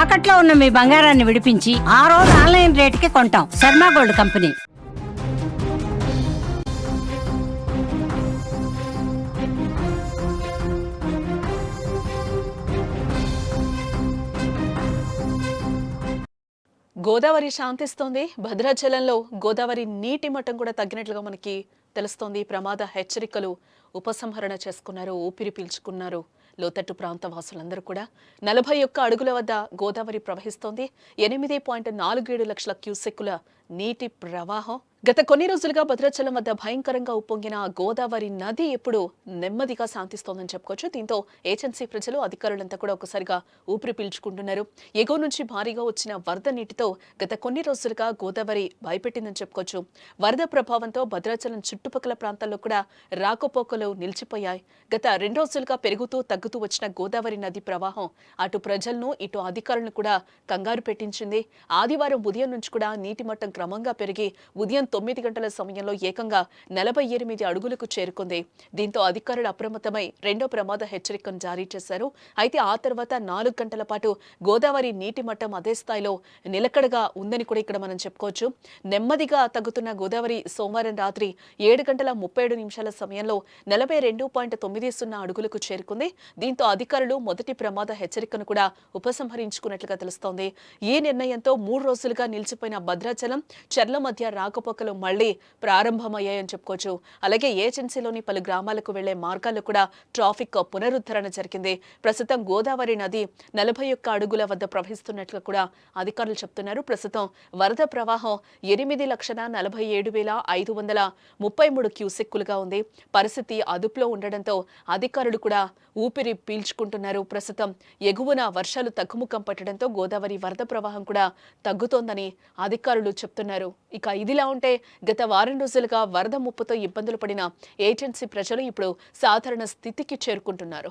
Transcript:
తాకట్లో ఉన్న మీ బంగారాన్ని విడిపించి ఆ రోజు ఆన్లైన్ రేటుకి కొంటాం. Sharma gold company. గోదావరి శాంతిస్తోంది. భద్రాచలంలో గోదావరి నీటి మట్టం కూడా తగ్గినట్లుగా మనకి తెలుస్తోంది. ప్రమాద హెచ్చరికలు ఉపసంహరణ చేసుకున్నారు, ఊపిరి పీల్చుకున్నారు లోతట్టు ప్రాంత వాసులందరూ కూడా. 41 అడుగుల వద్ద గోదావరి ప్రవహిస్తోంది. 8.47 లక్షల క్యూసెక్కుల నీటి ప్రవాహం. గత కొన్ని రోజులుగా భద్రాచలం వద్ద భయంకరంగా ఉప్పొంగిన గోదావరి నది ఇప్పుడు నెమ్మదిగా శాంతిస్తోందని చెప్పుకోవచ్చు. దీంతో ఏజెన్సీ ప్రజలు, అధికారులంతా కూడా ఒకసారిగా ఊపిరి పీల్చుకుంటున్నారు. ఎగువ నుంచి భారీగా వచ్చిన వరద నీటితో గత కొన్ని రోజులుగా గోదావరి భయపెట్టిందని చెప్పుకోవచ్చు. వరద ప్రభావంతో భద్రాచలం చుట్టుపక్కల ప్రాంతాల్లో కూడా రాకపోకలు నిలిచిపోయాయి. గత 2 రోజులుగా పెరుగుతూ తగ్గుతూ వచ్చిన గోదావరి నది ప్రవాహం అటు ప్రజలను, ఇటు అధికారులను కూడా కంగారు పెట్టించింది. ఆదివారం ఉదయం నుంచి కూడా నీటి మట్టం క్రమంగా పెరిగి ఉదయం 9 గంటల సమయంలో ఏకంగా 48 అడుగులకు చేరుకుంది. దీంతో అధికారులు అప్రమత్తమై రెండో ప్రమాద హెచ్చరికను జారీ చేశారు. అయితే ఆ తర్వాత 4 గంటల పాటు గోదావరి నీటి మట్టం అదే స్థాయిలో నిలకడగా ఉందని కూడా ఇక్కడ మనం చెప్పుకోవచ్చు. నెమ్మదిగా తగ్గుతున్న గోదావరి సోమవారం రాత్రి 7:37 సమయంలో 42.90 అడుగులకు చేరుకుంది. దీంతో అధికారులు మొదటి ప్రమాద హెచ్చరికను కూడా ఉపసంహరించుకున్నట్లుగా తెలుస్తోంది. ఈ నిర్ణయంతో 3 రోజులుగా నిలిచిపోయిన భద్రాచలం, చర్ల మధ్య రాకపోకలు మళ్లీ ప్రారంభమయ్యాయని చెప్పుకోవచ్చు. అలాగే ఏజెన్సీలోని పలు గ్రామాలకు వెళ్లే మార్గాల్లో కూడా ట్రాఫిక్ పునరుద్ధరణ జరిగింది. ప్రస్తుతం గోదావరి నది 41 అడుగుల వద్ద ప్రవహిస్తున్నట్లు కూడా అధికారులు చెప్తున్నారు. ప్రస్తుతం వరద ప్రవాహం 8,47,533 క్యూసెక్కులుగా ఉంది. పరిస్థితి అదుపులో ఉండడంతో అధికారులు కూడా ఊపిరి పీల్చుకుంటున్నారు. ప్రస్తుతం ఎగువన వర్షాలు తగ్గుముఖం పట్టడంతో గోదావరి వరద ప్రవాహం కూడా తగ్గుతోందని అధికారులు చెప్తున్నారు. ఇక ఇదిలా ఉంటే గత వారం రోజులుగా వరద ముప్పుతో ఇబ్బందులు పడిన ఏజెన్సీ ప్రజలు ఇప్పుడు సాధారణ స్థితికి చేరుకుంటున్నారు.